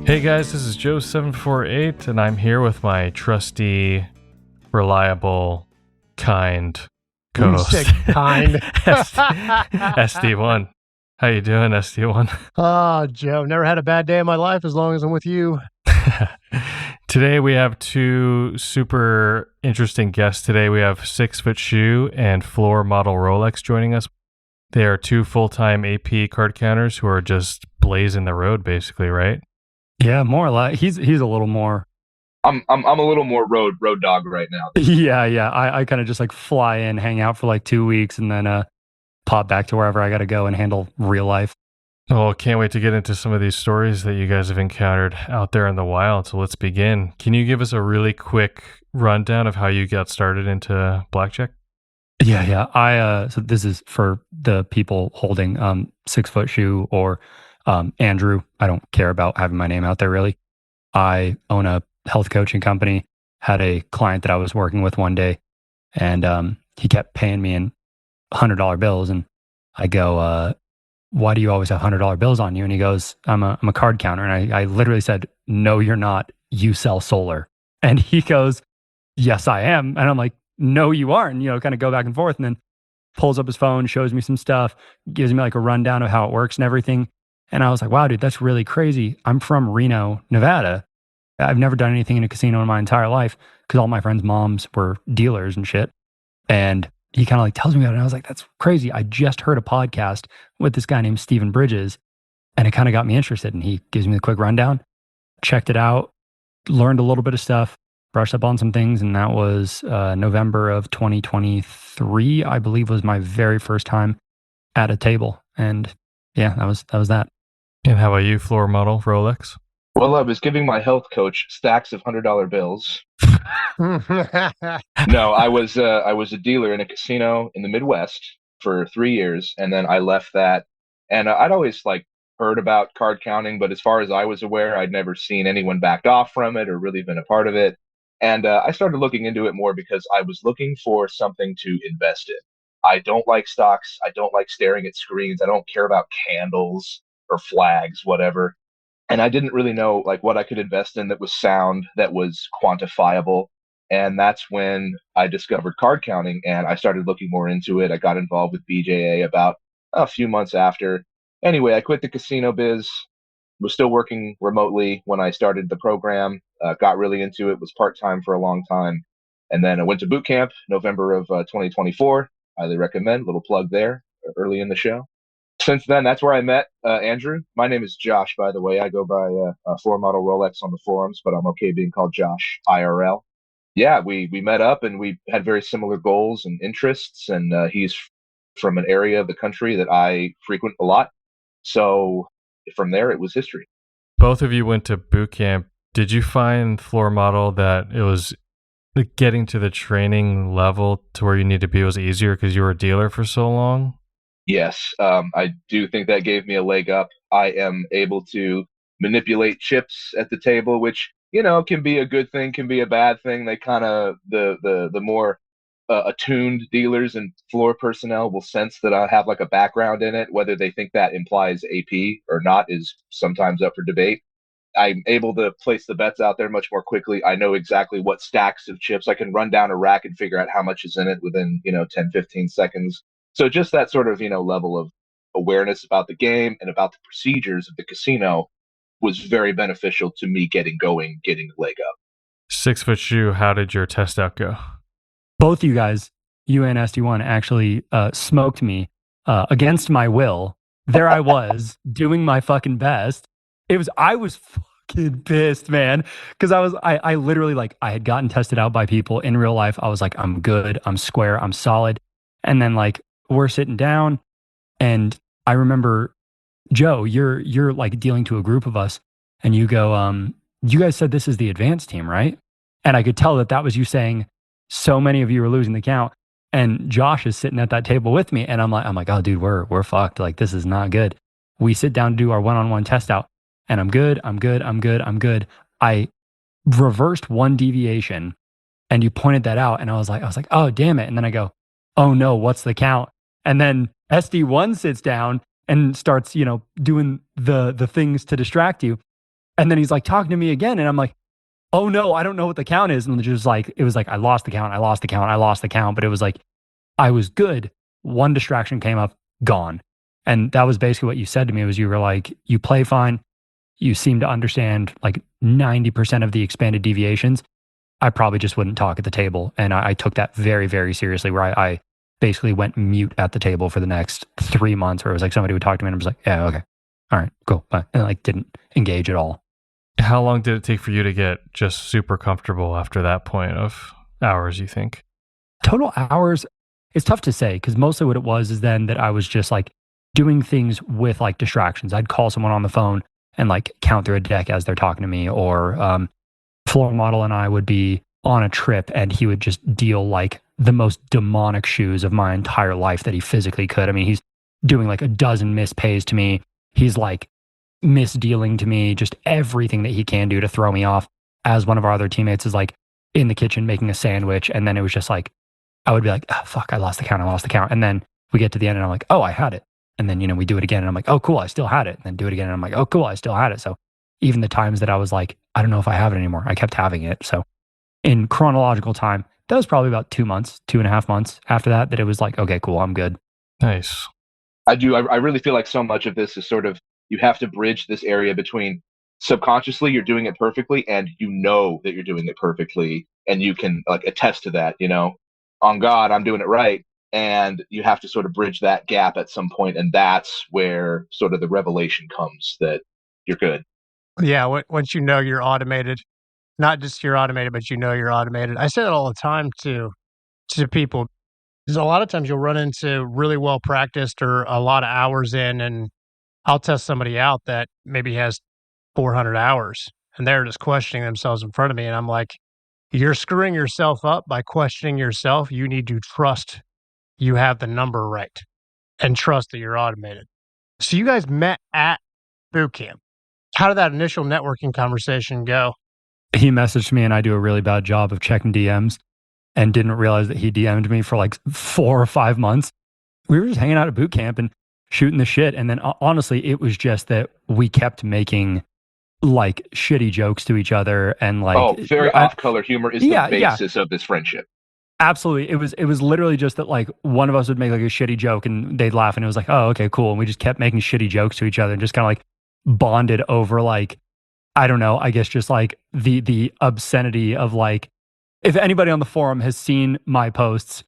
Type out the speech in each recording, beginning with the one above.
Hey guys, this is Joe748, and I'm here with my trusty, reliable, kind co-host, kind SD1. How you doing, SD1? Oh, Joe, never had a bad day in my life as long as I'm with you. Today we have two super interesting guests. Today we have 6FootShoe and FloorModelRolex joining us. They are two full-time AP card counters who are just blazing the road, basically, right? Yeah, more or less. He's a little more. I'm a little more road dog right now. Yeah. I kind of just like fly in, hang out for like 2 weeks, and then pop back to wherever I got to go and handle real life. Oh, can't wait to get into some of these stories that you guys have encountered out there in the wild. So let's begin. Can you give us a really quick rundown of how you got started into blackjack? Yeah. So this is for the people holding 6FootShoe or Andrew. I don't care about having my name out there really. I own a health coaching company. Had a client that I was working with one day, and he kept paying me in $100 bills, and I go, "Why do you always have $100 bills on you?" And he goes, "I'm a card counter." And I literally said, "No, you're not. You sell solar." And he goes, "Yes, I am." And I'm like, "No, you aren't." And, kind of go back and forth, and then pulls up his phone, shows me some stuff, gives me like a rundown of how it works and everything. And I was like, wow, dude, that's really crazy. I'm from Reno, Nevada. I've never done anything in a casino in my entire life because all my friends' moms were dealers and shit. And he kind of like tells me about it. And I was like, that's crazy. I just heard a podcast with this guy named Stephen Bridges, and it kind of got me interested. And he gives me the quick rundown, checked it out, learned a little bit of stuff, brushed up on some things. And that was November of 2023, I believe, was my very first time at a table. And yeah, that was that. And how about you, FloorModelRolex? Well, I was giving my health coach stacks of $100 bills. No, I was a dealer in a casino in the Midwest for 3 years, and then I left that. And I'd always heard about card counting, but as far as I was aware, I'd never seen anyone backed off from it or really been a part of it. And I started looking into it more because I was looking for something to invest in. I don't like stocks. I don't like staring at screens. I don't care about candles or flags, whatever. And I didn't really know what I could invest in that was sound, that was quantifiable. And that's when I discovered card counting, and I started looking more into it. I got involved with BJA about a few months after. Anyway, I quit the casino biz, was still working remotely when I started the program, got really into it, was part-time for a long time. And then I went to boot camp November of 2024. Highly recommend. Little plug there early in the show. Since then, that's where I met Andrew. My name is Josh, by the way. I go by FloorModelRolex on the forums, but I'm okay being called Josh IRL. Yeah, we met up and we had very similar goals and interests. And he's from an area of the country that I frequent a lot. So from there, it was history. Both of you went to boot camp. Did you find Floor Model that it was getting to the training level to where you need to be was easier because you were a dealer for so long? Yes, I do think that gave me a leg up. I am able to manipulate chips at the table, which, can be a good thing, can be a bad thing. They kind of, the more attuned dealers and floor personnel will sense that I have a background in it. Whether they think that implies AP or not is sometimes up for debate. I'm able to place the bets out there much more quickly. I know exactly what stacks of chips. I can run down a rack and figure out how much is in it within, 10, 15 seconds. So just that sort of, level of awareness about the game and about the procedures of the casino was very beneficial to me getting going, getting a leg up. 6FootShoe, how did your test out go? Both you guys, you and SD1, actually smoked me against my will. There I was doing my fucking best. I was fucking pissed, man. Because I literally I had gotten tested out by people in real life. I was like, I'm good, I'm square, I'm solid. And then we're sitting down, and I remember, Joe, you're dealing to a group of us, and you go, you guys said this is the advanced team, right? And I could tell that was you saying so many of you are losing the count. And Josh is sitting at that table with me, and I'm like, oh, dude, we're fucked. This is not good. We sit down to do our one-on-one test out. And I'm good. I reversed one deviation, and you pointed that out, and I was like, oh, damn it. And then I go, oh no, what's the count? And then SD1 sits down and starts, doing the things to distract you. And then he's like talking to me again. And I'm like, oh no, I don't know what the count is. And it was like, I lost the count. But it was like, I was good. One distraction came up, gone. And that was basically what you said to me, was you were like, you play fine. You seem to understand like 90% of the expanded deviations. I probably just wouldn't talk at the table. And I took that very, very seriously, where I basically went mute at the table for the next 3 months, where it was like somebody would talk to me and I was like, yeah, okay. All right, cool. And like didn't engage at all. How long did it take for you to get just super comfortable after that point of hours, you think? Total hours, it's tough to say, because mostly what it was is then that I was just like doing things with like distractions. I'd call someone on the phone and like count through a deck as they're talking to me, or Floor Model and I would be on a trip and he would just deal like the most demonic shoes of my entire life that he physically could. I mean, he's doing like a dozen mispays to me. He's like misdealing to me, just everything that he can do to throw me off, as one of our other teammates is like in the kitchen making a sandwich. And then it was just like, I would be like, oh, fuck, I lost the count. And then we get to the end and I'm like, oh, I had it. And then, we do it again and I'm like, oh, cool, I still had it. And then do it again and I'm like, oh, cool, I still had it. So even the times that I was like, I don't know if I have it anymore, I kept having it. So in chronological time, that was probably about 2.5 months after that it was like, okay, cool, I'm good. Nice. I really feel like so much of this is sort of, you have to bridge this area between subconsciously you're doing it perfectly and that you're doing it perfectly, and you can like attest to that, on God, I'm doing it right. And you have to sort of bridge that gap at some point, and that's where sort of the revelation comes that you're good. Yeah, once you're automated, not just you're automated, but you're automated. I say that all the time to people, because a lot of times you'll run into really well practiced or a lot of hours in, and I'll test somebody out that maybe has 400 hours, and they're just questioning themselves in front of me, and I'm like, you're screwing yourself up by questioning yourself. You need to trust you have the number right and trust that you're automated. So you guys met at boot camp. How did that initial networking conversation go? He messaged me and I do a really bad job of checking DMs and didn't realize that he DM'd me for like 4 or 5 months. We were just hanging out at boot camp and shooting the shit. And then honestly, it was just that we kept making like shitty jokes to each other and like very off-color humor is the basis of this friendship. Absolutely. It was literally just that like one of us would make like a shitty joke and they'd laugh and it was like, oh, okay, cool. And we just kept making shitty jokes to each other and just kind of like bonded over like, I don't know, I guess just like the obscenity of like, if anybody on the forum has seen my posts,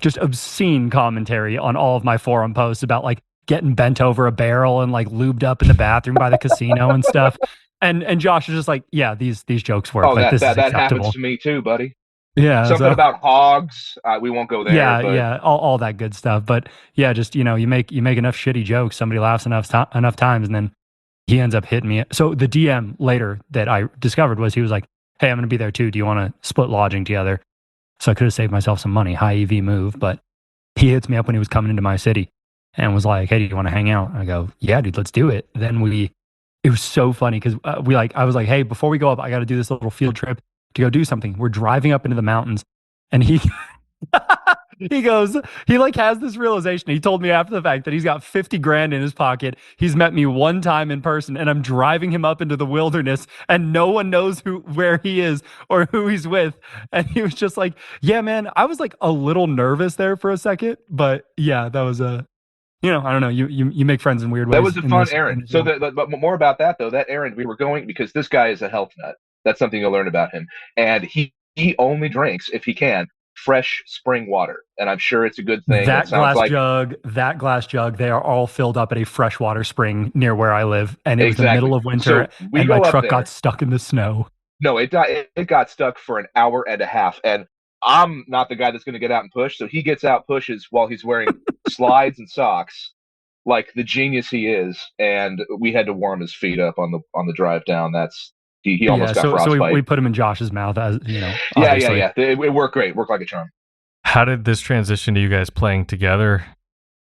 just obscene commentary on all of my forum posts about like getting bent over a barrel and like lubed up in the bathroom by the casino and stuff. And Josh is just like, yeah, these jokes work. Oh, like, that happens to me too, buddy. Yeah. Something about hogs. We won't go there. Yeah. All that good stuff. But yeah, just, you make enough shitty jokes. Somebody laughs enough times and then he ends up hitting me. So the DM later that I discovered was, he was like, hey, I'm going to be there too. Do you want to split lodging together? So I could have saved myself some money. High EV move. But he hits me up when he was coming into my city and was like, hey, do you want to hang out? I go, yeah, dude, let's do it. Then it was so funny because I was like, hey, before we go up, I got to do this little field trip to go do something. We're driving up into the mountains and he he like has this realization. He told me after the fact that he's got 50 grand in his pocket. He's met me one time in person and I'm driving him up into the wilderness and no one knows where he is or who he's with. And he was just like, yeah, man, I was like a little nervous there for a second, but yeah, that was I don't know. You make friends in weird ways. That was a fun errand. So but more about that though, that errand we were going because this guy is a health nut. That's something you'll learn about him. And he only drinks, if he can, fresh spring water. And I'm sure it's a good thing. That glass jug, they are all filled up at a freshwater spring near where I live. And it was the middle of winter and my truck got stuck in the snow. No, it got stuck for an hour and a half. And I'm not the guy that's going to get out and push. So he gets out, pushes while he's wearing slides and socks, like the genius he is. And we had to warm his feet up on the drive down. He almost got frostbite. So we put him in Josh's mouth, as Yeah. It worked great. Worked like a charm. How did this transition to you guys playing together?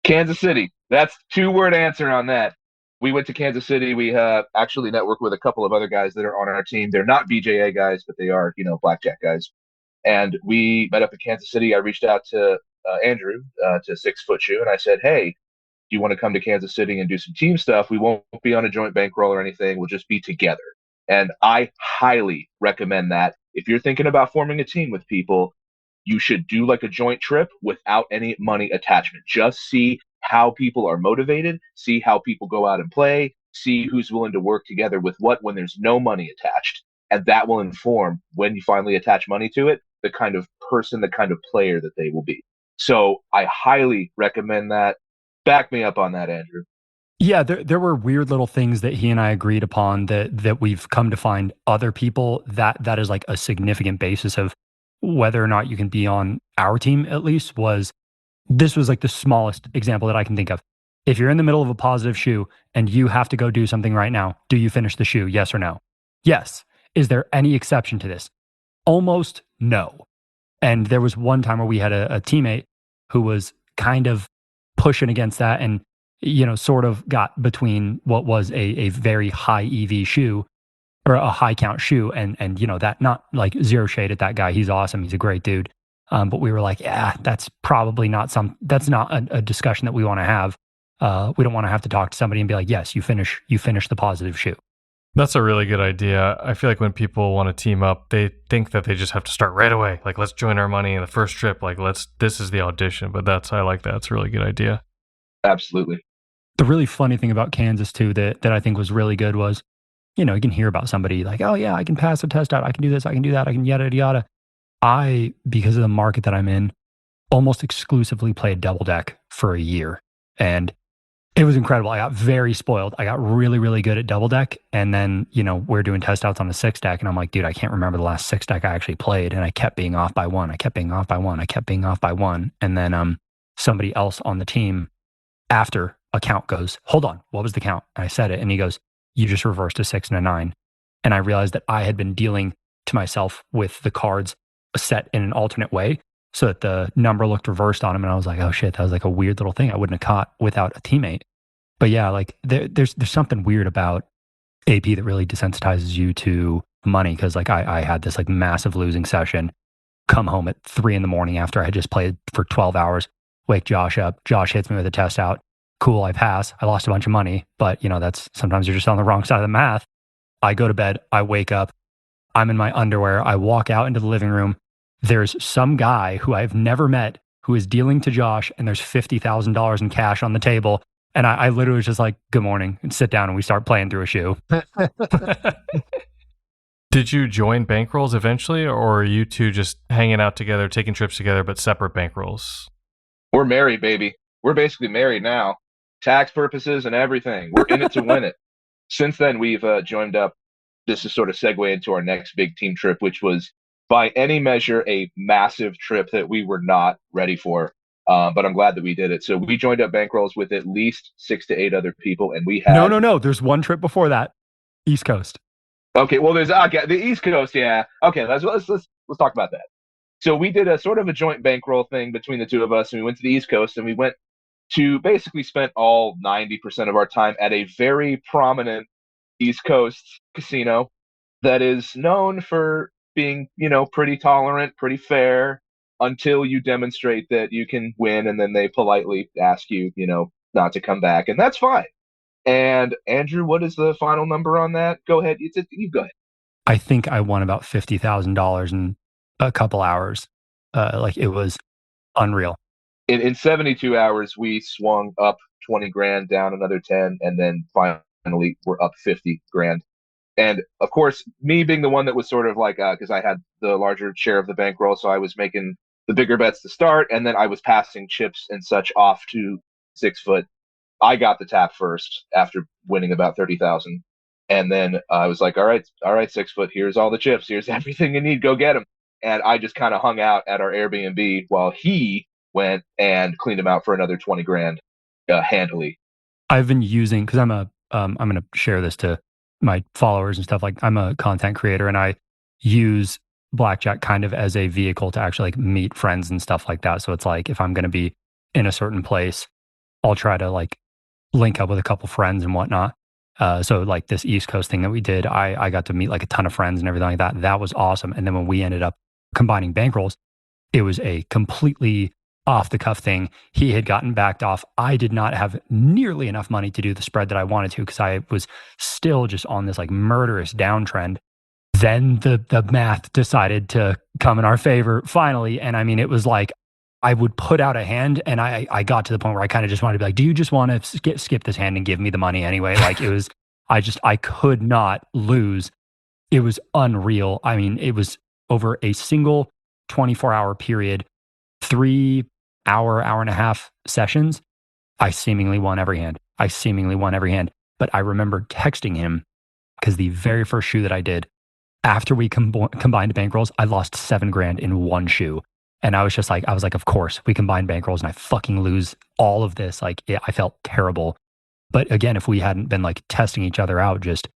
Kansas City. That's 2-word answer on that. We went to Kansas City. We actually networked with a couple of other guys that are on our team. They're not BJA guys, but they are, blackjack guys. And we met up in Kansas City. I reached out to Andrew to 6FootShoe, and I said, hey, do you want to come to Kansas City and do some team stuff? We won't be on a joint bankroll or anything. We'll just be together. And I highly recommend that. If you're thinking about forming a team with people, you should do like a joint trip without any money attachment. Just see how people are motivated, see how people go out and play, see who's willing to work together with what when there's no money attached. And that will inform, when you finally attach money to it, the kind of person, the kind of player that they will be. So I highly recommend that. Back me up on that, Andrew. Yeah, there were weird little things that he and I agreed upon that we've come to find other people that is like a significant basis of whether or not you can be on our team, at least. This was like the smallest example that I can think of. If you're in the middle of a positive shoe and you have to go do something right now, do you finish the shoe? Yes or no? Yes. Is there any exception to this? Almost no. And there was one time where we had a teammate who was kind of pushing against that and, sort of got between what was a very high EV shoe or a high count shoe and that, not like zero shade at that guy. He's awesome. He's a great dude. But we were like, yeah, that's probably not that's not a discussion that we want to have. We don't want to have to talk to somebody and be like, yes, you finish the positive shoe. That's a really good idea. I feel like when people want to team up, they think that they just have to start right away. Like, let's join our money in the first trip. Like, this is the audition. But I like that. It's a really good idea. Absolutely. The really funny thing about Kansas too, that I think was really good was, you can hear about somebody like, oh yeah, I can pass a test out. I can do this. I can do that. I can yada, yada, yada. I, because of the market that I'm in, almost exclusively played double deck for a year. And it was incredible. I got very spoiled. I got really, really good at double deck. And then, we're doing test outs on the 6 deck. And I'm like, dude, I can't remember the last 6 deck I actually played. And I kept being off by one. I kept being off by one. I kept being off by one. And then somebody else on the team after a count goes, hold on, what was the count? And I said it. And he goes, you just reversed a 6 and a 9. And I realized that I had been dealing to myself with the cards set in an alternate way so that the number looked reversed on him. And I was like, oh shit, that was like a weird little thing I wouldn't have caught without a teammate. But yeah, like there's something weird about AP that really desensitizes you to money. Cause like I had this like massive losing session, come home at 3 a.m. after I had just played for 12 hours, wake Josh up. Josh hits me with a test out. Cool, I pass. I lost a bunch of money, but that's sometimes you're just on the wrong side of the math. I go to bed, I wake up, I'm in my underwear, I walk out into the living room. There's some guy who I've never met who is dealing to Josh, and there's $50,000 in cash on the table. And I literally was just like, good morning, and sit down, and we start playing through a shoe. Did you join bankrolls eventually, or are you two just hanging out together, taking trips together, but separate bankrolls? We're married, baby. We're basically married now. Tax purposes and everything. We're in it to win it. Since then, we've joined up. This is sort of segue into our next big team trip, which was by any measure a massive trip that we were not ready for. But I'm glad that we did it. So we joined up bankrolls with at least 6 to 8 other people, and we had No. There's one trip before that, East Coast. Okay, well, there's the East Coast, yeah. Okay, let's talk about that. So we did a sort of a joint bankroll thing between the two of us, and we went to the East Coast, and we went to basically spent all 90% of our time at a very prominent East Coast casino that is known for being, pretty tolerant, pretty fair, until you demonstrate that you can win, and then they politely ask you, not to come back, and that's fine. And Andrew, what is the final number on that? Go ahead. You go ahead. I think I won about $50,000 in a couple hours. Like it was unreal. In 72 hours, we swung up 20 grand, down another 10, and then finally we're up 50 grand. And of course, me being the one that was sort of like, because I had the larger share of the bankroll, so I was making the bigger bets to start, and then I was passing chips and such off to 6 foot. I got the tap first after winning about 30,000. And then I was like, all right, 6 foot, here's all the chips. Here's everything you need. Go get them. And I just kind of hung out at our Airbnb while he went and cleaned them out for another 20 grand handily. I've been using, because I'm going to share this to my followers and stuff. Like I'm a content creator, and I use blackjack kind of as a vehicle to actually like meet friends and stuff like that. So it's like, if I'm going to be in a certain place, I'll try to like link up with a couple friends and whatnot. So like this East Coast thing that we did, I got to meet like a ton of friends and everything like that. That was awesome. And then when we ended up combining bankrolls, it was a completely off the cuff thing. He had gotten backed off. I did not have nearly enough money to do the spread that I wanted to because I was still just on this like murderous downtrend. Then the math decided to come in our favor finally. And I mean, it was like I would put out a hand and I got to the point where I kind of just wanted to be like, do you just want to skip this hand and give me the money anyway? Like it was, I could not lose. It was unreal. I mean, it was over a single 24-hour period, 3 hour and a half sessions. I seemingly won every hand. But I remember texting him because the very first shoe that I did, after we combined bankrolls, I lost $7,000 in one shoe. And I was like, of course, we combined bankrolls and I fucking lose all of this. Like, I felt terrible. But again, if we hadn't been like testing each other out just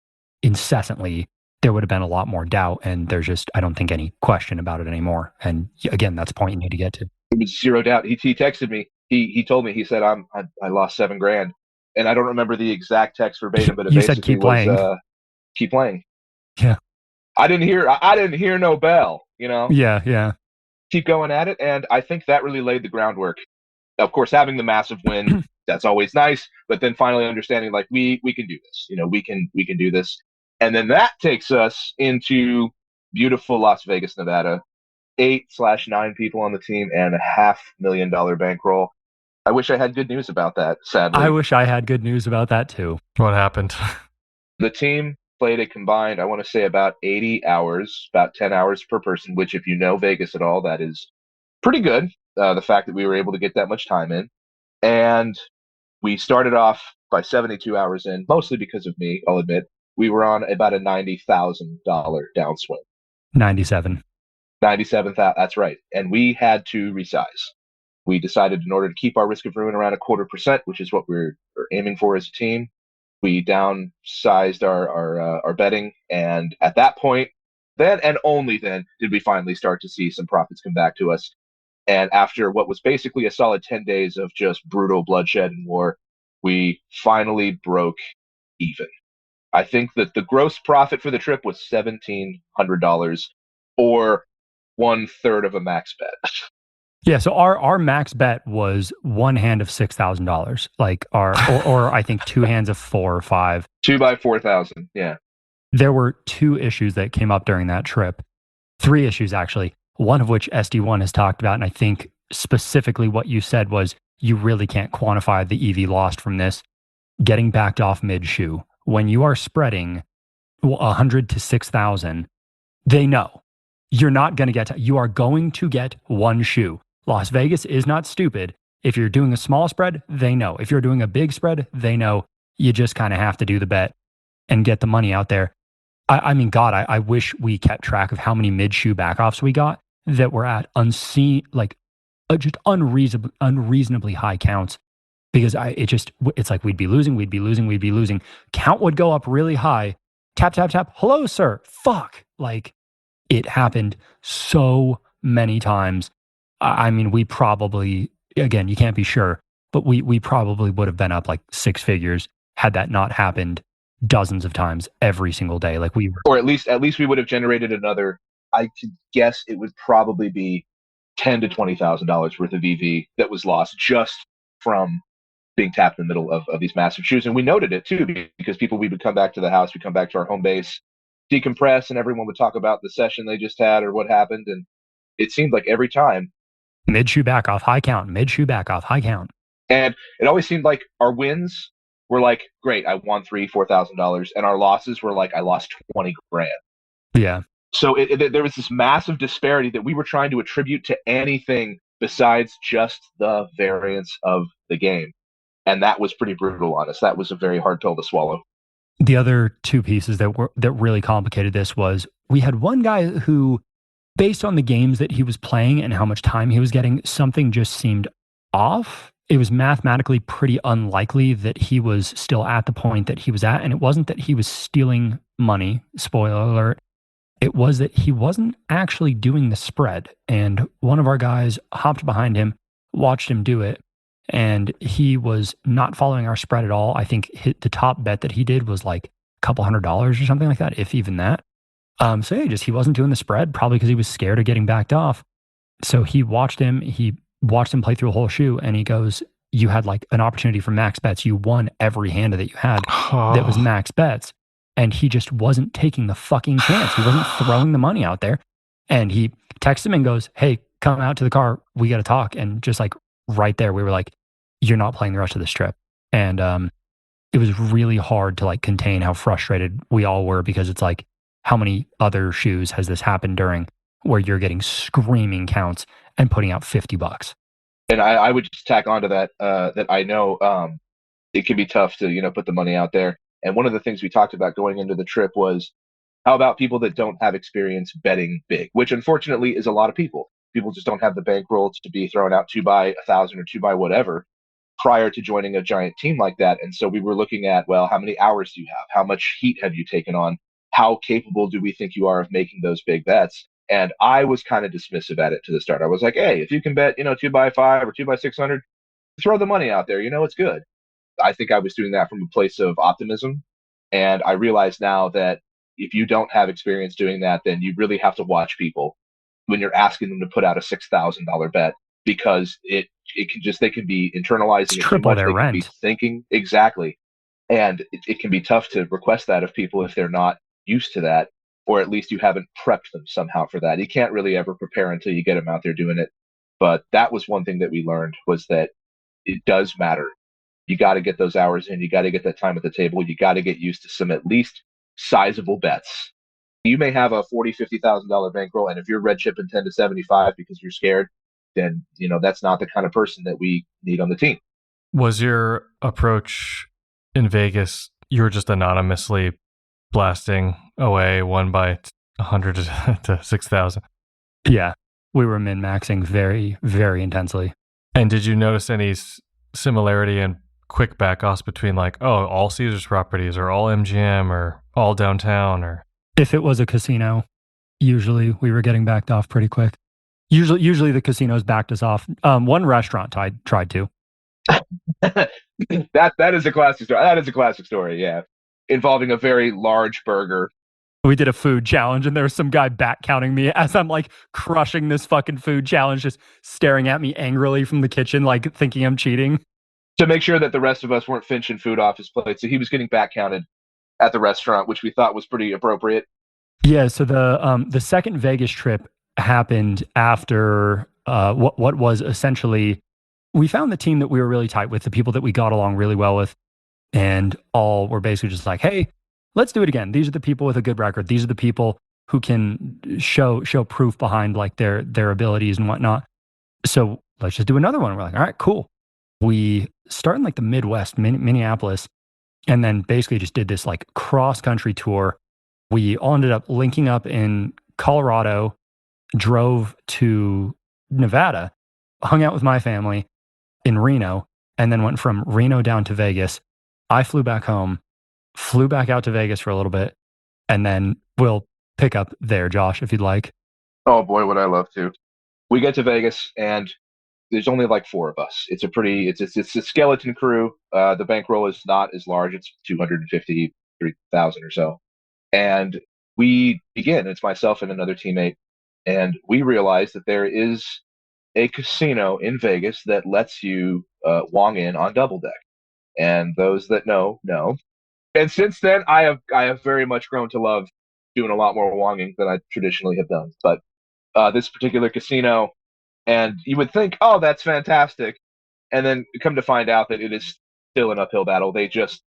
incessantly, there would have been a lot more doubt. And there's just, I don't think any question about it anymore. And again, that's the point you need to get to. It was zero doubt. He texted me. He told me, he said, I lost $7,000. And I don't remember the exact text verbatim, but it basically said, keep playing. Was, keep playing. Yeah. I didn't hear no bell, you know? Yeah. Keep going at it. And I think that really laid the groundwork. Of course, having the massive win, that's always nice. But then finally understanding like, we can do this, you know, we can do this. And then that takes us into beautiful Las Vegas, Nevada, 8/9 people on the team and a $500,000 bankroll. I wish I had good news about that, sadly. I wish I had good news about that too. What happened? The team played a combined, I want to say about 80 hours, about 10 hours per person, which if you know Vegas at all, that is pretty good. The fact that we were able to get that much time in. And we started off by 72 hours in, mostly because of me, I'll admit. We were on about a $90,000 downswing. 97,000, that's right. And we had to resize. We decided in order to keep our risk of ruin around 0.25%, which is what we're aiming for as a team, we downsized our betting. And at that point, then and only then did we finally start to see some profits come back to us. And after what was basically a solid 10 days of just brutal bloodshed and war, we finally broke even. I think that the gross profit for the trip was $1,700 or 1/3 of a max bet. Yeah, so our max bet was one hand of $6,000, like or I think two hands of 4 or 5. 2 by 4,000, yeah. There were 2 issues that came up during that trip. 3 issues actually. One of which SD1 has talked about, and I think specifically what you said was you really can't quantify the EV lost from this. Getting backed off mid-shoe. When you are spreading 100 to 6,000, they know you're not going to get. You are going to get one shoe. Las Vegas is not stupid. If you're doing a small spread, they know. If you're doing a big spread, they know. You just kind of have to do the bet and get the money out there. I mean, God, I wish we kept track of how many mid-shoe backoffs we got that were at just unreasonably high counts. Because it's like we'd be losing. Count would go up really high. Tap. Hello, sir. Fuck. Like it happened so many times. I mean, we probably, again, you can't be sure, but we probably would have been up like 6 figures had that not happened dozens of times every single day. Like we were, or at least we would have generated another. I could guess it would probably be $10,000 to $20,000 worth of EV that was lost just from being tapped in the middle of these massive shoes. And we noted it too, because we would come back to the house, we come back to our home base, decompress, and everyone would talk about the session they just had or what happened. And it seemed like every time mid-shoe back off, high count. And it always seemed like our wins were like, great, I won $3,000-$4,000. And our losses were like, I lost $20,000. Yeah. So there was this massive disparity that we were trying to attribute to anything besides just the variance of the game. And that was pretty brutal on us. That was a very hard pill to swallow. The other 2 pieces that really complicated this was we had one guy who, based on the games that he was playing and how much time he was getting, something just seemed off. It was mathematically pretty unlikely that he was still at the point that he was at. And it wasn't that he was stealing money, spoiler alert. It was that he wasn't actually doing the spread. And one of our guys hopped behind him, watched him do it, and he was not following our spread at all. I think the top bet that he did was like a couple $100 or something like that, if even that. So yeah, he wasn't doing the spread, probably because he was scared of getting backed off. So he watched him. He watched him play through a whole shoe, and he goes, you had like an opportunity for max bets. You won every hand that you had that was max bets. And he just wasn't taking the fucking chance. He wasn't throwing the money out there. And he texts him and goes, hey, come out to the car. We got to talk. And just like right there, we were like, you're not playing the rest of this trip. And it was really hard to like contain how frustrated we all were, because it's like, how many other shoes has this happened during where you're getting screaming counts and putting out $50? And I would just tack onto that, that I know it can be tough to, put the money out there. And one of the things we talked about going into the trip was, how about people that don't have experience betting big, which unfortunately is a lot of people. People just don't have the bankroll to be throwing out 2 by 1,000 or 2 by whatever prior to joining a giant team like that. And so we were looking at, well, how many hours do you have? How much heat have you taken on? How capable do we think you are of making those big bets? And I was kind of dismissive at it to the start. I was like, hey, if you can bet, 2 by 5 or 2 by 600, throw the money out there. It's good. I think I was doing that from a place of optimism. And I realize now that if you don't have experience doing that, then you really have to watch people when you're asking them to put out a $6,000 bet, because they can be internalizing it too triple much. their They rent. can be thinking exactly. And it can be tough to request that of people if they're not used to that, or at least you haven't prepped them somehow for that. You can't really ever prepare until you get them out there doing it. But that was one thing that we learned, was that it does matter. You got to get those hours in. You got to get that time at the table. You got to get used to some at least sizable bets. You may have a $40,000, $50,000 bankroll, and if you're red chipping 10 to 75 because you're scared, then that's not the kind of person that we need on the team. Was your approach in Vegas, you were just anonymously blasting away 1 by 100 to 6,000? Yeah, we were min-maxing very, very intensely. And did you notice any similarity in quick back-offs between like, all Caesars properties or all MGM or all downtown? Or if it was a casino, usually we were getting backed off pretty quick. Usually the casinos backed us off. One restaurant tried to. That is a classic story. That is a classic story, yeah. Involving a very large burger. We did a food challenge, and there was some guy back counting me as I'm like crushing this fucking food challenge, just staring at me angrily from the kitchen, like thinking I'm cheating. To make sure that the rest of us weren't finching food off his plate. So he was getting back counted at the restaurant, which we thought was pretty appropriate. Yeah, so the second Vegas trip happened after what was essentially, we found the team that we were really tight with, the people that we got along really well with, and all were basically just like, hey, let's do it again. These are the people with a good record. These are the people who can show proof behind like their abilities and whatnot. So let's just do another one. We're like, all right, cool. We start in like the Midwest, Minneapolis, and then basically just did this like cross country tour. We all ended up linking up in Colorado, drove to Nevada, hung out with my family in Reno, and then went from Reno down to Vegas. I flew back home, flew back out to Vegas for a little bit, and then we'll pick up there, Josh, if you'd like. Oh boy, would I love to. We get to Vegas, and there's only like 4 of us. It's a skeleton crew. The bankroll is not as large. It's 253,000 or so. And we begin. It's myself and another teammate, and we realize that there is a casino in Vegas that lets you wong in on double deck. And those that know. And since then, I have very much grown to love doing a lot more wonging than I traditionally have done. But this particular casino, and you would think, oh, that's fantastic, and then come to find out that it is still an uphill battle. They just,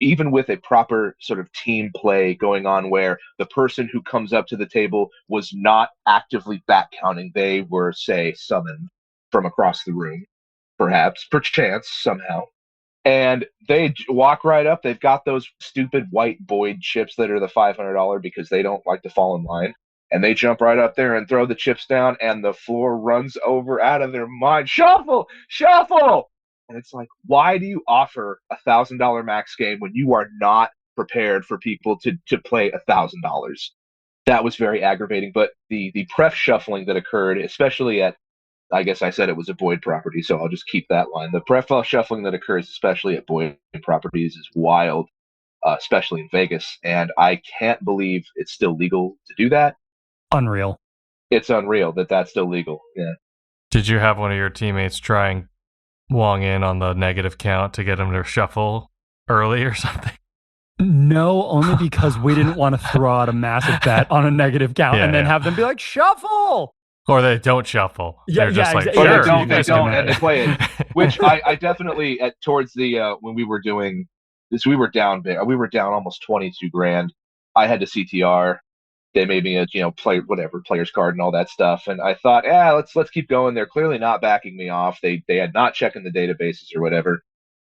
even with a proper sort of team play going on, where the person who comes up to the table was not actively back counting, they were, say, summoned from across the room, perchance, somehow. And they walk right up. They've got those stupid white Boyd chips that are the $500 because they don't like to fall in line. And they jump right up there and throw the chips down, and the floor runs over out of their mind. Shuffle! And it's like, why do you offer $1,000 max game when you are not prepared for people to play $1,000? That was very aggravating. But the pref shuffling that occurred, especially at, I guess I said it was a Boyd property, so I'll just keep that line. The pref shuffling that occurs, especially at Boyd properties, is wild, especially in Vegas. And I can't believe it's still legal to do that. Unreal. It's unreal that that's still legal. Yeah. Did you have one of your teammates try and Wong in on the negative count to get him to shuffle early or something? No, only because we didn't want to throw out a massive bet on a negative count and then have them be like, shuffle! Or they don't shuffle. Yeah, They're just like, Or sure, they don't, and they play it. Which I definitely, towards the, when we were doing this, we were down big. We were down almost 22 grand. I had to CTR. They made me a, player's card and all that stuff. And I thought, let's keep going. They're clearly not backing me off. They had not checked in the databases or whatever.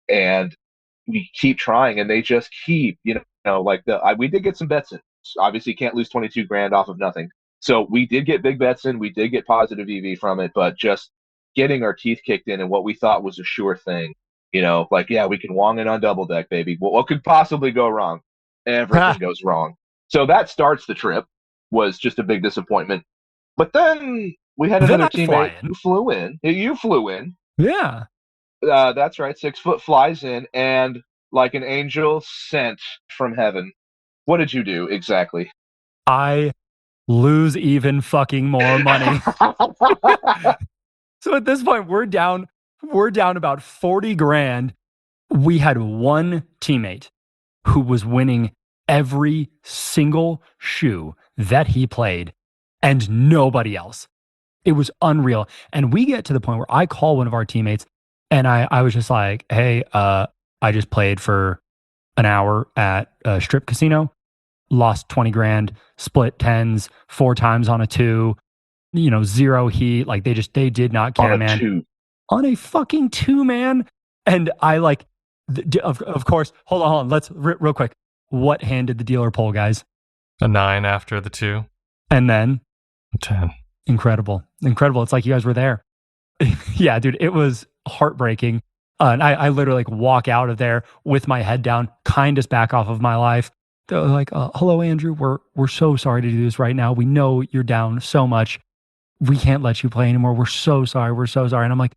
And we keep trying, and they just keep, we did get some bets in. Obviously, you can't lose 22 grand off of nothing. So we did get big bets in. We did get positive EV from it, but just getting our teeth kicked in and what we thought was a sure thing, we can Wong in on double deck, baby. Well, what could possibly go wrong? Everything goes wrong. So that starts the trip. Was just a big disappointment. But then we had another teammate who flew in. You flew in. Yeah. That's right. 6 foot flies in, and like an angel sent from heaven. What did you do exactly? I lose even fucking more money. So at this point, we're down about 40 grand. We had one teammate who was winning every single shoe that he played and nobody else. It was unreal. And we get to the point where I call one of our teammates and I was just like, hey, I just played for an hour at a strip casino, lost 20 grand, split tens 4 times on a 2, 0 heat. Like they did not care, on man. 2. On a fucking 2, man. And I of course, hold on. Let's real quick. What hand did the dealer pull, guys? A 9 after the 2. And then? A 10. Incredible. It's like you guys were there. Yeah, dude, it was heartbreaking. And I literally walk out of there with my head down, kindest back off of my life. They're like, hello, Andrew. We're so sorry to do this right now. We know you're down so much. We can't let you play anymore. We're so sorry. And I'm like,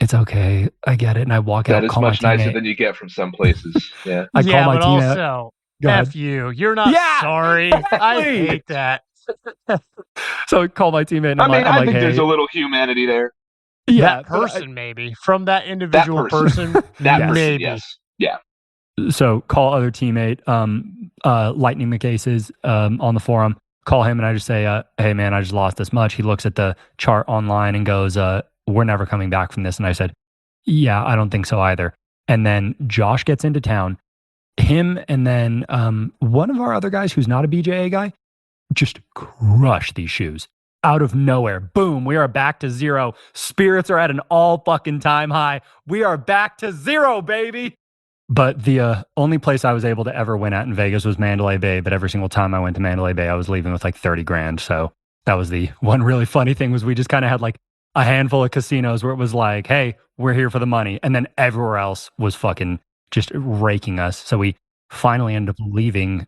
it's okay. I get it. And I walk out. That is much nicer than you get from some places. Yeah. I call my teammate. Also, F you. You're not sorry. I hate that. So I call my teammate. And I think there's a little humanity there. Yeah, that person maybe from that individual person. That maybe. Yes. Yeah. So call other teammate, Lightning McAces on the forum. Call him and I just say, hey man, I just lost this much. He looks at the chart online and goes, we're never coming back from this. And I said, yeah, I don't think so either. And then Josh gets into town. Him and then one of our other guys who's not a BJA guy just crush these shoes out of nowhere. Boom, we are back to 0. Spirits are at an all fucking time high. We are back to 0, baby. But the only place I was able to ever win at in Vegas was Mandalay Bay. But every single time I went to Mandalay Bay, I was leaving with 30 grand. So that was the one really funny thing was we just kind of had a handful of casinos where it was like, hey, we're here for the money. And then everywhere else was fucking just raking us. So we finally ended up leaving.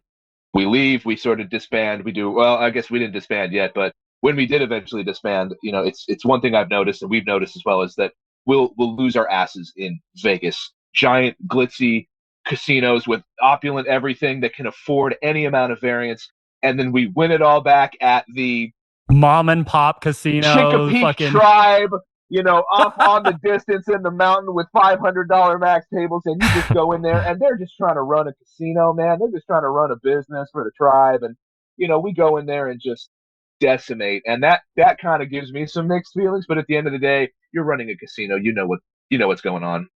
We leave, we sort of disband. I guess we didn't disband yet, but when we did eventually disband, it's one thing I've noticed and we've noticed as well is that we'll lose our asses in Vegas. Giant, glitzy casinos with opulent everything that can afford any amount of variance. And then we win it all back at the mom and pop casino. Chickapee Tribe, off on the distance in the mountain with $500 max tables. And you just go in there and they're just trying to run a casino, man. They're just trying to run a business for the tribe. And, we go in there and just decimate. And that kind of gives me some mixed feelings. But at the end of the day, you're running a casino. You know what's going on.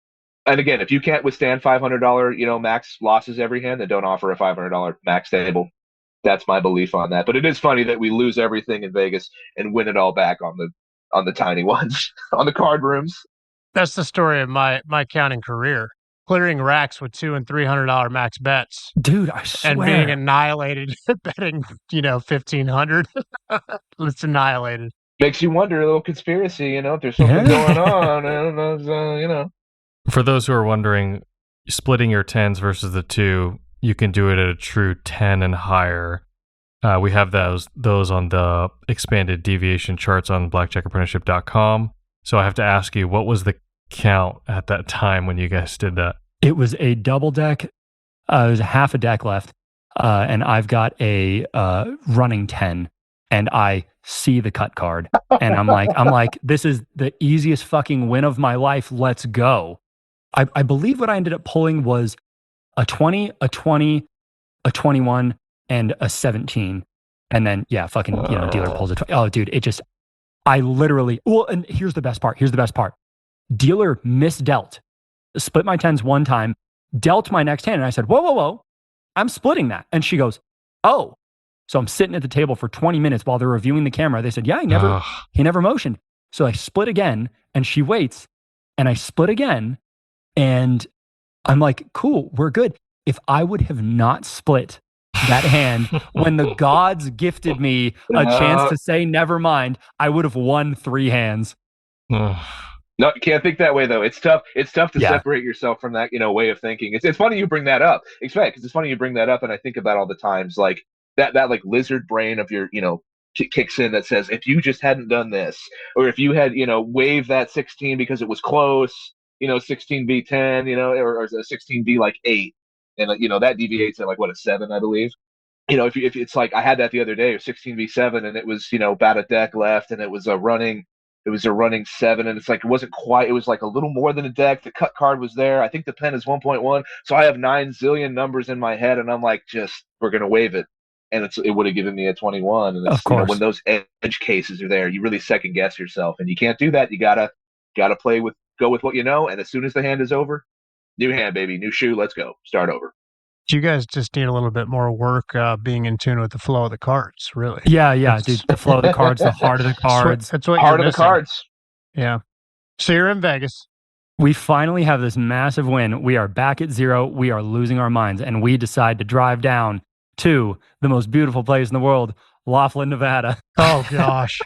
And again, if you can't withstand $500, max losses every hand, then don't offer a $500 max table. That's my belief on that. But it is funny that we lose everything in Vegas and win it all back on the tiny ones, on the card rooms. That's the story of my counting career. Clearing racks with $200 and $300 max bets. Dude, I swear. And being annihilated betting, 1,500. It's annihilated. Makes you wonder, a little conspiracy, if there's something going on. For those who are wondering, splitting your 10s versus the 2, you can do it at a true 10 and higher. We have those on the expanded deviation charts on blackjackapprenticeship.com. So I have to ask you, what was the count at that time when you guys did that? It was a double deck. There's half a deck left. And I've got a running 10. and I see the cut card, and I'm like, this is the easiest fucking win of my life. Let's go. I believe what I ended up pulling was a 20, a 20, a 21, and a 17. And then, yeah, fucking, dealer pulls a 20. Oh, dude, it just, I literally, well, and here's the best part. Dealer misdealt, split my tens one time, dealt my next hand. And I said, whoa, I'm splitting that. And she goes, oh. So I'm sitting at the table for 20 minutes while they're reviewing the camera. They said, yeah, he never motioned. So I split again, and she waits, and I split again. And I'm like, cool, we're good. If I would have not split that hand when the gods gifted me a chance to say never mind, I would have won 3 hands. No, you can't think that way though. It's tough. It's tough to separate yourself from that, way of thinking. It's funny you bring that up. Because it's funny you bring that up, and I think about all the times like that like lizard brain of your, kicks in that says, if you just hadn't done this, or if you had, waved that 16 because it was close, 16B10, or 16B like 8, and that deviates at like what, a 7, I believe. If it's like I had that the other day, 16B7, and it was about a deck left, and it was a running 7, and it's like it wasn't quite. It was like a little more than a deck. The cut card was there. I think the pen is 1.1, so I have 9 zillion numbers in my head, and I'm like, we're gonna wave it, and it would have given me a 21. And it's, of course, when those edge cases are there, you really second guess yourself, and you can't do that. You gotta go with what you know, and as soon as the hand is over, new hand, baby, new shoe, let's go, start over. You guys just need a little bit more work being in tune with the flow of the cards, really. Yeah, dude. The flow of the cards, the heart of the cards. That's what heart you're of the cards. Yeah. So you're in Vegas. We finally have this massive win. We are back at 0. We are losing our minds. And we decide to drive down to the most beautiful place in the world, Laughlin, Nevada. Oh, gosh.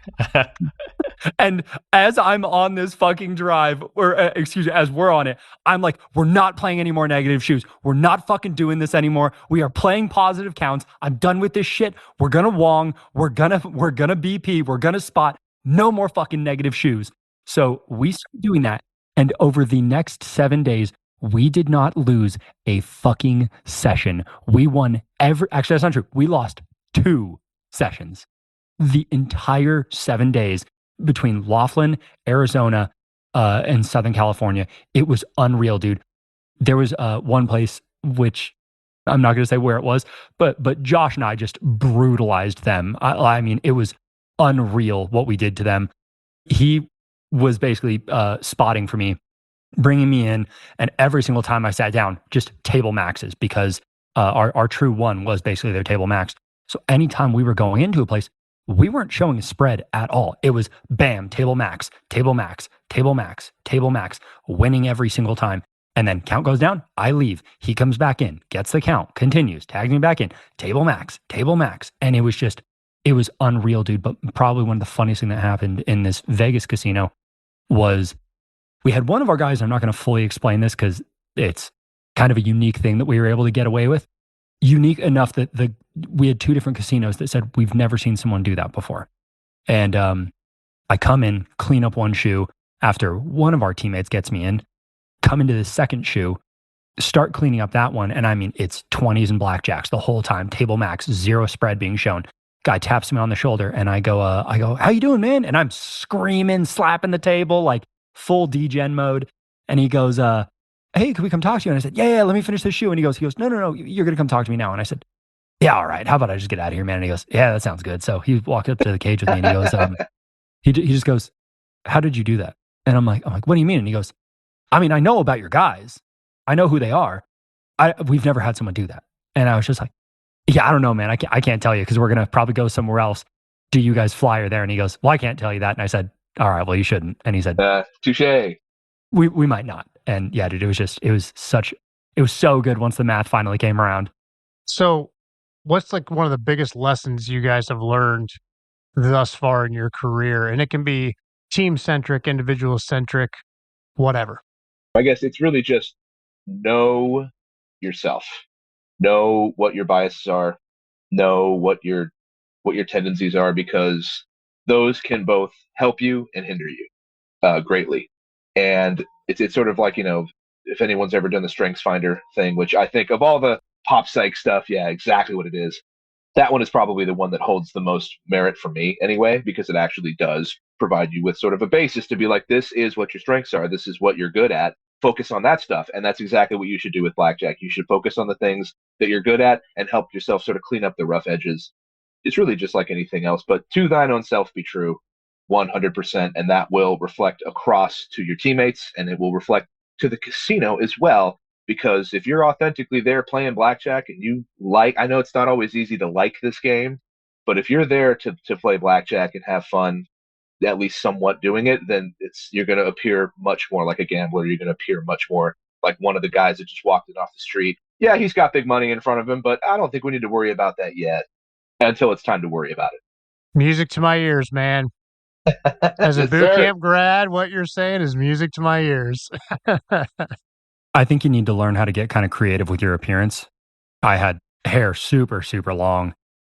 And as I'm on this fucking drive, or as we're on it, I'm like, we're not playing any more negative shoes. We're not fucking doing this anymore. We are playing positive counts. I'm done with this shit. We're gonna Wong. We're gonna BP. We're gonna spot. No more fucking negative shoes. So we started doing that. And over the next 7 days, we did not lose a fucking session. We won actually, that's not true. We lost 2 sessions. The entire 7 days between Laughlin, Arizona, and Southern California. It was unreal, dude. There was one place, which I'm not going to say where it was, but Josh and I just brutalized them. I mean, it was unreal what we did to them. He was basically spotting for me, bringing me in, and every single time I sat down, just table maxes, because our true one was basically their table max. So anytime we were going into a place, we weren't showing a spread at all. It was bam, table max, table max, table max, table max, winning every single time. And then count goes down, I leave. He comes back in, gets the count, continues, tags me back in, table max, table max. And it was unreal, dude. But probably one of the funniest things that happened in this Vegas casino was we had one of our guys, I'm not going to fully explain this because it's kind of a unique thing that we were able to get away with. Unique enough that we had 2 different casinos that said, we've never seen someone do that before. And I come in, clean up one shoe after one of our teammates gets me in, come into the second shoe, start cleaning up that one. And I mean, it's 20s and blackjacks the whole time, table max, 0 spread being shown. Guy taps me on the shoulder, and I go, how you doing, man? And I'm screaming, slapping the table, like full degen mode. And he goes, hey, can we come talk to you? And I said, yeah, let me finish this shoe. And he goes, no, you're going to come talk to me now. And I said, yeah, all right. How about I just get out of here, man? And he goes, yeah, that sounds good. So he walked up to the cage with me, and he goes, he just goes, how did you do that? And I'm like, what do you mean? And he goes, I mean, I know about your guys. I know who they are. We've never had someone do that. And I was just like, yeah, I don't know, man. I can't tell you because we're going to probably go somewhere else. Do you guys fly her there? And he goes, well, I can't tell you that. And I said, all right, well, you shouldn't. And he said, touche. We might not. And yeah, dude, it was so good once the math finally came around. So what's like one of the biggest lessons you guys have learned thus far in your career? And it can be team-centric, individual-centric, whatever. I guess it's really just know yourself. Know what your biases are. Know what your tendencies are, because those can both help you and hinder you greatly. And it's sort of like, if anyone's ever done the Strengths Finder thing, which I think of all the pop psych stuff, yeah, exactly what it is. that one is probably the one that holds the most merit for me anyway, because it actually does provide you with sort of a basis to be like, this is what your strengths are. This is what you're good at. Focus on that stuff. And that's exactly what you should do with blackjack. You should focus on the things that you're good at and help yourself sort of clean up the rough edges. It's really just like anything else, but to thine own self be true 100%. And that will reflect across to your teammates, and it will reflect to the casino as well. Because if you're authentically there playing blackjack and you like, I know it's not always easy to like this game, but if you're there to play blackjack and have fun, at least somewhat doing it, then you're going to appear much more like a gambler. You're going to appear much more like one of the guys that just walked in off the street. Yeah, he's got big money in front of him, but I don't think we need to worry about that yet until it's time to worry about it. Music to my ears, man. As a boot camp grad, what you're saying is music to my ears. I think you need to learn how to get kind of creative with your appearance. I had hair super, super long.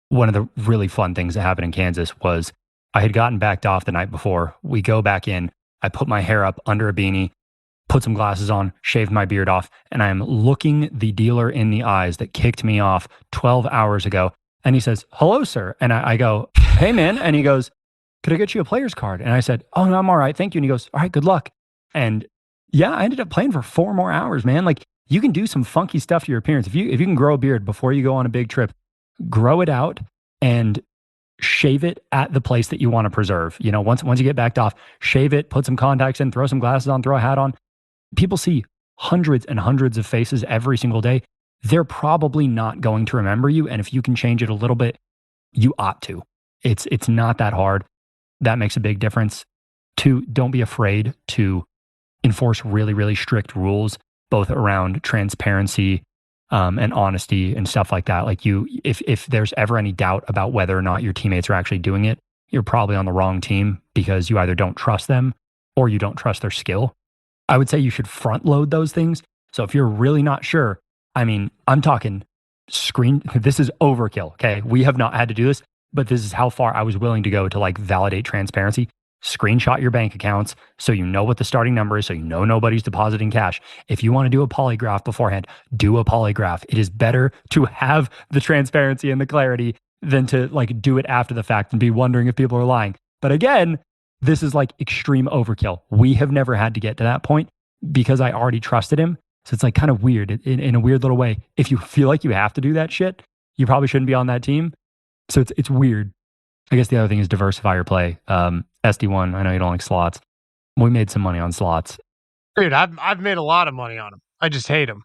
One of the really fun things that happened in Kansas was I had gotten backed off the night before. We go back in. I put my hair up under a beanie, put some glasses on, shaved my beard off, and I'm looking the dealer in the eyes that kicked me off 12 hours ago. And he says, "Hello, sir." And I go, "Hey, man." And he goes, "Could I get you a player's card?" And I said, "Oh, no, I'm all right. Thank you." And he goes, "All right, good luck." And yeah, I ended up playing for 4 more hours, man. Like, you can do some funky stuff to your appearance. If you can grow a beard before you go on a big trip, grow it out and shave it at the place that you want to preserve. You know, once you get backed off, shave it, put some contacts in, throw some glasses on, throw a hat on. People see hundreds and hundreds of faces every single day. They're probably not going to remember you. And if you can change it a little bit, you ought to. It's not that hard. That makes a big difference. 2, don't be afraid to enforce really, really strict rules, both around transparency and honesty and stuff like that. Like if there's ever any doubt about whether or not your teammates are actually doing it, you're probably on the wrong team because you either don't trust them or you don't trust their skill. I would say you should front load those things. So if you're really not sure, I mean, I'm talking this is overkill. Okay. We have not had to do this, but this is how far I was willing to go to like validate transparency. Screenshot your bank accounts so you know what the starting number is, so you know nobody's depositing cash. If you want to do a polygraph beforehand, do a polygraph. It is better to have the transparency and the clarity than to like do it after the fact and be wondering if people are lying. But again, this is like extreme overkill. We have never had to get to that point because I already trusted him. So it's like kind of weird in a weird little way. If you feel like you have to do that shit, you probably shouldn't be on that team. So it's weird. I guess the other thing is diversify your play. SD1, I know you don't like slots. We made some money on slots. Dude, I've made a lot of money on them. I just hate them.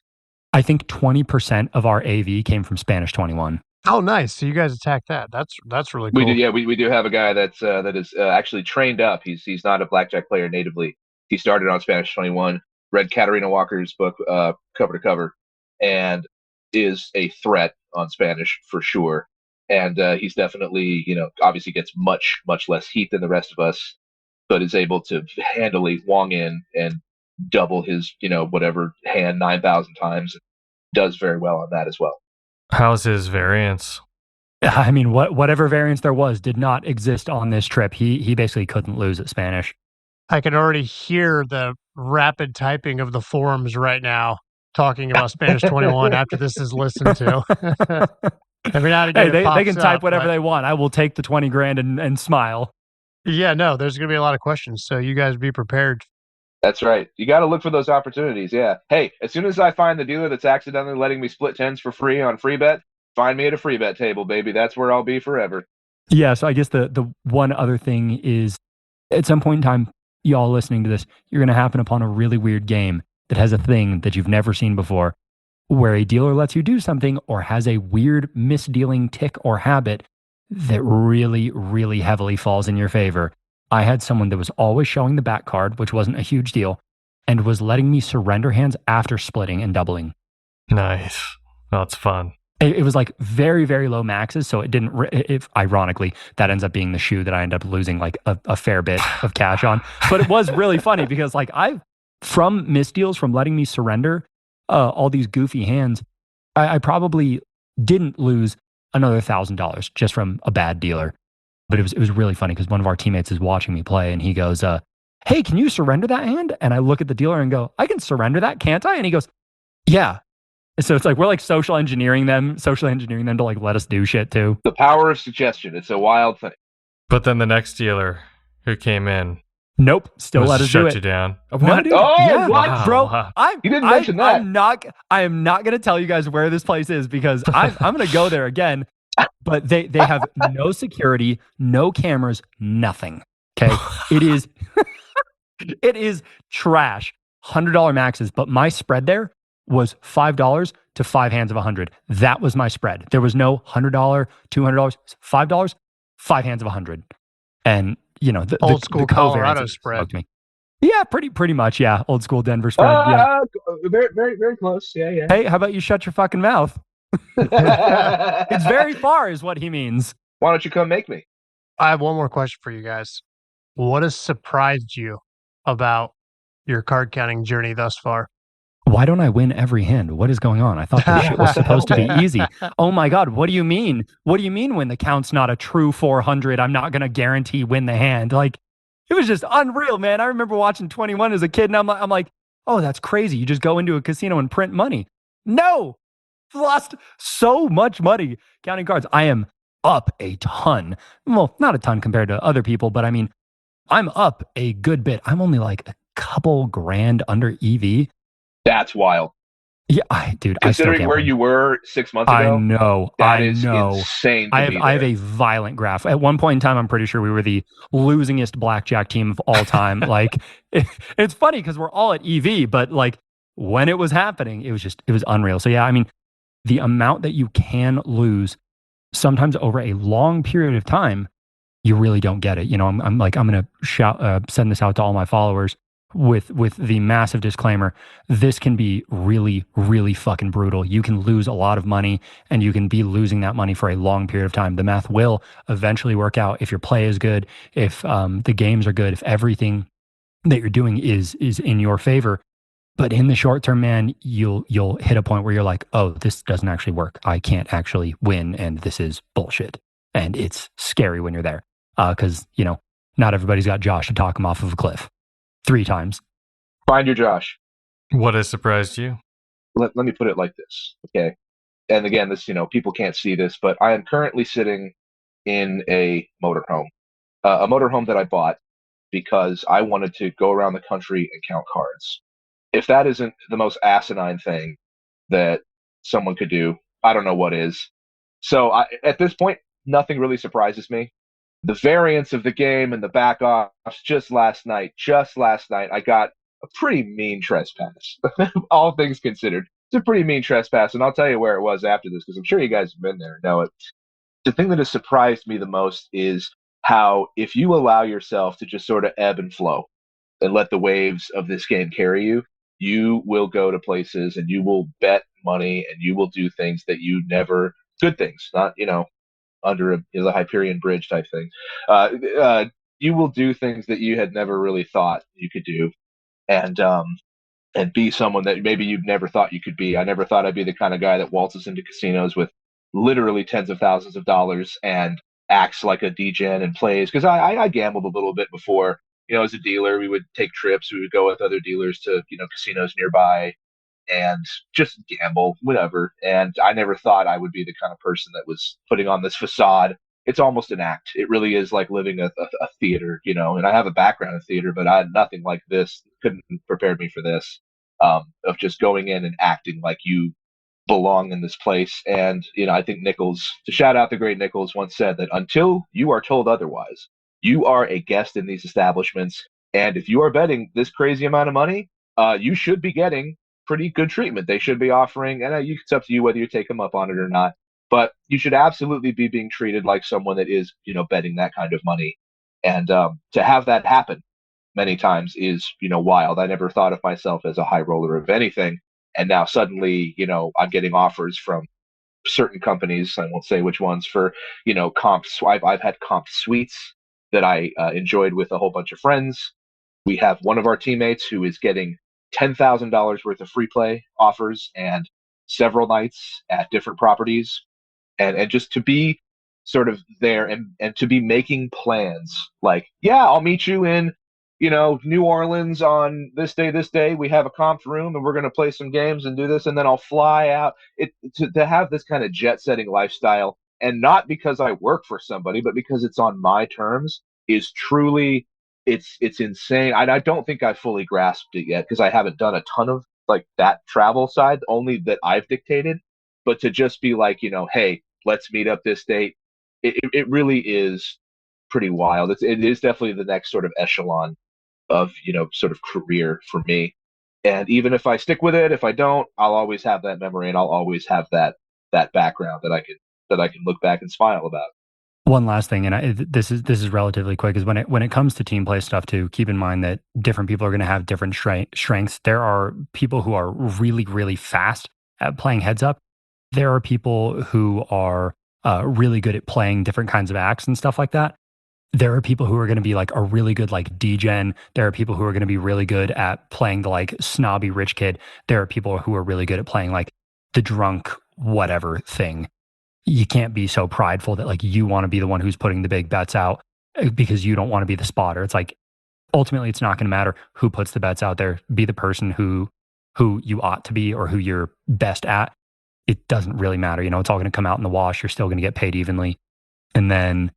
I think 20% of our AV came from Spanish 21. Oh, nice. So you guys attacked that. That's really cool. We do, yeah. We do have a guy that is actually trained up. He's not a blackjack player natively. He started on Spanish 21, read Katarina Walker's book cover to cover, and is a threat on Spanish for sure. And he's definitely, obviously gets much, much less heat than the rest of us, but is able to handily wong in and double his, whatever hand 9,000 times. Does very well on that as well. How's his variance? I mean, whatever variance there was did not exist on this trip. He basically couldn't lose at Spanish. I can already hear the rapid typing of the forums right now talking about Spanish 21 after this is listened to. Every now and again, they can type whatever they want. I will take the 20 grand and smile. Yeah, no, there's going to be a lot of questions. So you guys be prepared. That's right. You got to look for those opportunities. Yeah. Hey, as soon as I find the dealer that's accidentally letting me split tens for free on free bet, find me at a free bet table, baby. That's where I'll be forever. Yeah. So I guess the one other thing is at some point in time, y'all listening to this, you're going to happen upon a really weird game that has a thing that you've never seen before, where a dealer lets you do something or has a weird misdealing tick or habit that really, really heavily falls in your favor. I had someone that was always showing the back card, which wasn't a huge deal, and was letting me surrender hands after splitting and doubling. Nice. That's fun. It was like very, very low maxes. So it didn't, ironically, that ends up being the shoe that I end up losing like a fair bit of cash on. But it was really funny because like from misdeals, from letting me surrender all these goofy hands, I probably didn't lose another $1,000 just from a bad dealer. But it was really funny because one of our teammates is watching me play and he goes, "Hey, can you surrender that hand?" And I look at the dealer and go, "I can surrender that, can't I?" And he goes, "Yeah, So it's like we're like social engineering them to like let us do shit too. The power of suggestion. It's a wild thing. But then the next dealer who came in Nope, still let us do shut it. you down. No, What? dude. Oh, Yeah, what? bro? Wow. You didn't mention that. I am not going to tell you guys where this place is because I'm going to go there again. But they have no security, no cameras, nothing. Okay, it is trash. $100 maxes, but my spread there was $5 to 5 hands of 100. That was my spread. There was no $100, $200, $5, 5 hands of 100, and you know the Old school the Colorado covariances spread. smoked me. Yeah, pretty much. Yeah, old school Denver spread. Yeah. Very, very, very close. Yeah. Hey, how about you shut your fucking mouth? It's very far, is what he means. Why don't you come make me? I have one more question for you guys. What has surprised you about your card counting journey thus far? Why don't I win every hand? What is going on? I thought this shit was supposed to be easy. Oh my God, what do you mean? What do you mean when the count's not a true 400? I'm not going to guarantee win the hand. Like, it was just unreal, man. I remember watching 21 as a kid, and I'm like, oh, that's crazy. You just go into a casino and print money. No, I've lost so much money counting cards. I am up a ton. Well, not a ton compared to other people, but I mean, I'm up a good bit. I'm only like a couple grand under EV. That's wild. Yeah, dude. Considering where you were 6 months ago, I know. that is insane. I have a violent graph. At one point in time, I'm pretty sure we were the losingest blackjack team of all time. Like, it's funny because we're all at EV, but like when it was happening, it was unreal. So yeah, I mean, the amount that you can lose sometimes over a long period of time, you really don't get it. You know, I'm going to send this out to all my followers with the massive disclaimer. This can be really, really fucking brutal. You can lose a lot of money, and you can be losing that money for a long period of time. The math will eventually work out if your play is good, if the games are good, if everything that you're doing is in your favor. But in the short term, man, you'll hit a point where you're like, oh, this doesn't actually work. I can't actually win, and this is bullshit. And it's scary when you're there because, you know, not everybody's got Josh to talk him off of a cliff 3 times. Find your Josh. What has surprised you? Let me put it like this, okay? And again, this, you know, people can't see this, but I am currently sitting in a motorhome that I bought because I wanted to go around the country and count cards. If that isn't the most asinine thing that someone could do, I don't know what is. So at this point, nothing really surprises me. The variance of the game and the back-offs, just last night, I got a pretty mean trespass. All things considered. It's a pretty mean trespass, and I'll tell you where it was after this, because I'm sure you guys have been there and know it. The thing that has surprised me the most is how if you allow yourself to just sort of ebb and flow and let the waves of this game carry you, you will go to places and you will bet money and you will do things that you never, good things, not, you know, under the Hyperion Bridge type thing. You will do things that you had never really thought you could do, and be someone that maybe you've never thought you could be. I never thought I'd be the kind of guy that waltzes into casinos with literally tens of thousands of dollars and acts like a degen and plays, because I gambled a little bit before. You know, as a dealer, we would take trips. We would go with other dealers to, you know, casinos nearby and just gamble, whatever. And I never thought I would be the kind of person that was putting on this facade. It's almost an act. It really is like living a theater, you know. And I have a background in theater, but I had nothing like this. Couldn't prepare me for this, of just going in and acting like you belong in this place. And, you know, I think Nichols, to shout out the great Nichols, once said that until you are told otherwise, you are a guest in these establishments. And if you are betting this crazy amount of money, you should be getting pretty good treatment. They should be offering, and it's up to you whether you take them up on it or not, but you should absolutely be being treated like someone that is, you know, betting that kind of money. And to have that happen many times is, you know, wild. I never thought of myself as a high roller of anything. And now suddenly, you know, I'm getting offers from certain companies. I won't say which ones, for, you know, comps. I've had comp suites that I enjoyed with a whole bunch of friends. We have one of our teammates who is getting $10,000 worth of free play offers and several nights at different properties. And just to be sort of there and to be making plans like, yeah, I'll meet you in New Orleans on this day, we have a comped room and we're going to play some games and do this. And then I'll fly out to have this kind of jet setting lifestyle. And not because I work for somebody, but because it's on my terms is truly, it's insane. I don't think I fully grasped it yet because I haven't done a ton of like that travel side, only that I've dictated. But to just be like, hey, let's meet up this date. It really is pretty wild. It is definitely the next sort of echelon of sort of career for me. And even if I stick with it, if I don't, I'll always have that memory and I'll always have that background that I can look back and smile about. One last thing, and this is relatively quick, is when it comes to team play stuff too, keep in mind that different people are going to have different strengths. There are people who are really, really fast at playing heads up. There are people who are really good at playing different kinds of acts and stuff like that. There are people who are going to be like a really good like degen. There are people who are going to be really good at playing the like snobby rich kid. There are people who are really good at playing like the drunk whatever thing. You can't be so prideful that like you want to be the one who's putting the big bets out because you don't want to be the spotter. It's like ultimately it's not going to matter who puts the bets out there. Be the person who you ought to be or who you're best at. It doesn't really matter. It's all going to come out in the wash. You're still going to get paid evenly. And then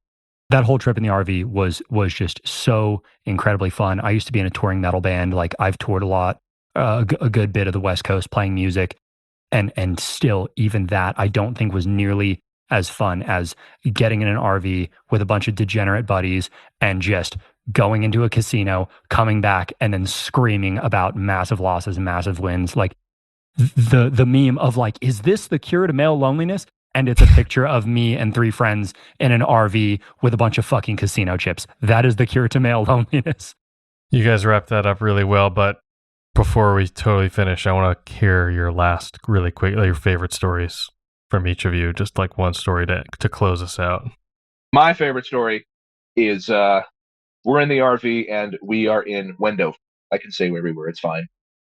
that whole trip in the RV was just so incredibly fun. I used to be in a touring metal band. Like I've toured a lot, a good bit of the West Coast playing music. And still, even that, I don't think was nearly as fun as getting in an RV with a bunch of degenerate buddies and just going into a casino, coming back, and then screaming about massive losses and massive wins. Like the meme of like, is this the cure to male loneliness? And it's a picture of me and 3 friends in an RV with a bunch of fucking casino chips. That is the cure to male loneliness. You guys wrapped that up really well, but before we totally finish, I want to hear your last really quick, your favorite stories from each of you. Just like one story to close us out. My favorite story is we're in the RV and we are in Wendover. I can say where we were, it's fine.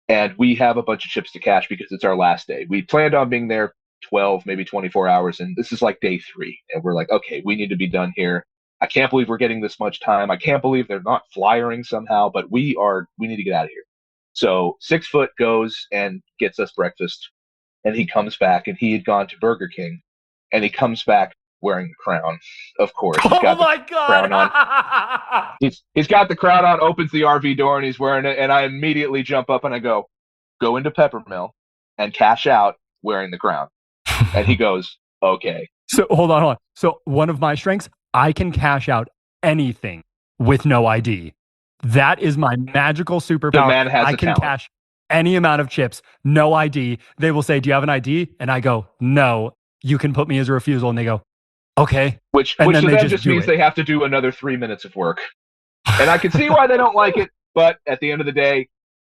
And we have a bunch of chips to cash because it's our last day. We planned on being there 12, maybe 24 hours, and this is like day 3. And we're like, okay, we need to be done here. I can't believe we're getting this much time. I can't believe they're not flyering somehow, but we need to get out of here. So 6 Foot goes and gets us breakfast, and he comes back, and he had gone to Burger King, and he comes back wearing the crown, of course. He's got crown on. He's got the crown on, opens the RV door, and he's wearing it, and I immediately jump up and I go into Peppermill and cash out wearing the crown. And he goes, okay. So hold on. So one of my strengths, I can cash out anything with no ID. That is my magical superpower. The man has I can cash any amount of chips, no ID. They will say, do you have an ID? And I go, no. You can put me as a refusal. And they go, okay. Which to them just means they have to do another 3 minutes of work. And I can see why they don't like it. But at the end of the day,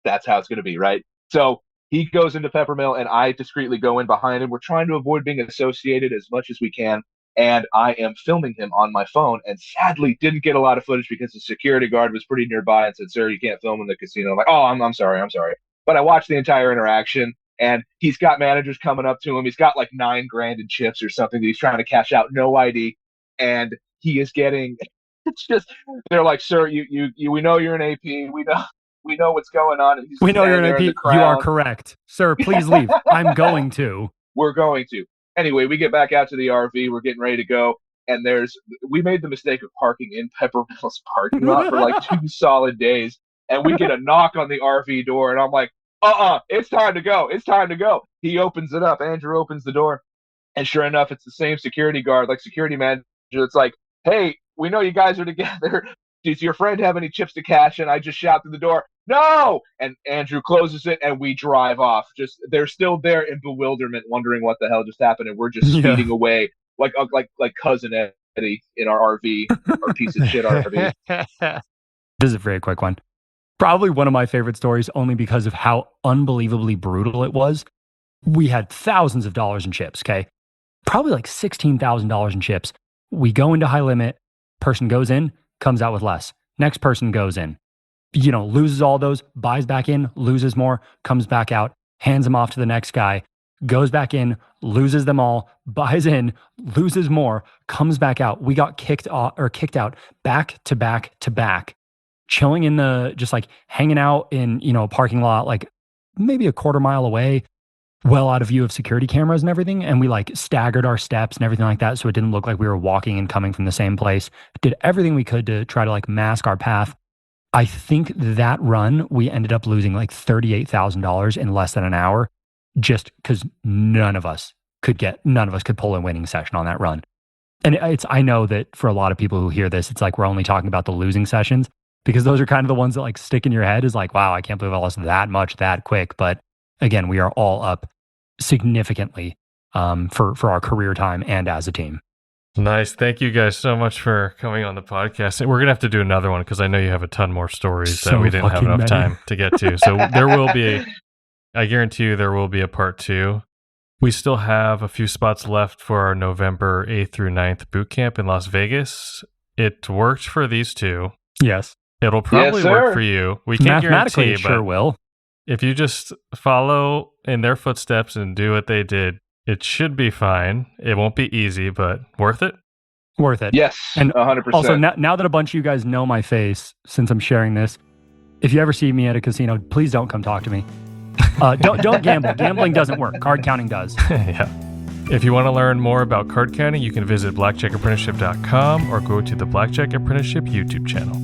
that's how it's going to be, right? So he goes into Peppermill and I discreetly go in behind him. We're trying to avoid being associated as much as we can. And I am filming him on my phone and sadly didn't get a lot of footage because the security guard was pretty nearby and said, sir, you can't film in the casino. I'm like, oh, I'm sorry. But I watched the entire interaction and he's got managers coming up to him. He's got like $9,000 in chips or something that he's trying to cash out, no ID. And he is getting, it's just, they're like, sir, we know you're an AP. We know what's going on. And we know you're an AP. You are correct. Sir, please leave. I'm going to. We're going to. Anyway, we get back out to the RV. We're getting ready to go. And we made the mistake of parking in Peppermill's parking lot for like 2 solid days. And we get a knock on the RV door. And I'm like, it's time to go. It's time to go. He opens it up. Andrew opens the door. And sure enough, it's the same security guard, like security manager. It's like, hey, we know you guys are together. Does your friend have any chips to cash? And I just shout through the door, no! And Andrew closes it and we drive off. They're still there in bewilderment, wondering what the hell just happened. And we're just speeding away like cousin Eddie in our RV, our piece of shit RV. This is a very quick one. Probably one of my favorite stories only because of how unbelievably brutal it was. We had thousands of dollars in chips, okay? Probably like $16,000 in chips. We go into high limit, person goes in, comes out with less. Next person goes in, loses all those, buys back in, loses more, comes back out, hands them off to the next guy, goes back in, loses them all, buys in, loses more, comes back out. We got kicked out back to back to back. chilling in just like hanging out in, a parking lot, like maybe a quarter mile away, well out of view of security cameras and everything. And we like staggered our steps and everything like that. So it didn't look like we were walking and coming from the same place. Did everything we could to try to like mask our path. I think that run, we ended up losing like $38,000 in less than an hour, just because none of us could pull a winning session on that run. And I know that for a lot of people who hear this, it's like we're only talking about the losing sessions, because those are kind of the ones that like stick in your head, is like, wow, I can't believe I lost that much that quick. But again, we are all up significantly for our career time and as a team. Nice. Thank you guys so much for coming on the podcast. We're going to have to do another one because I know you have a ton more stories that we didn't have enough time to get to. So there will be, I guarantee you there will be a part 2. We still have a few spots left for our November 8th through 9th boot camp in Las Vegas. It worked for these two. Yes. It'll probably work for you. We can't guarantee, it sure will. If you just follow in their footsteps and do what they did, it should be fine. It won't be easy, but worth it? Worth it. Yes, and 100%. Also, now that a bunch of you guys know my face, since I'm sharing this, if you ever see me at a casino, please don't come talk to me. Don't gamble. Gambling doesn't work. Card counting does. Yeah. If you want to learn more about card counting, you can visit blackjackapprenticeship.com or go to the Blackjack Apprenticeship YouTube channel.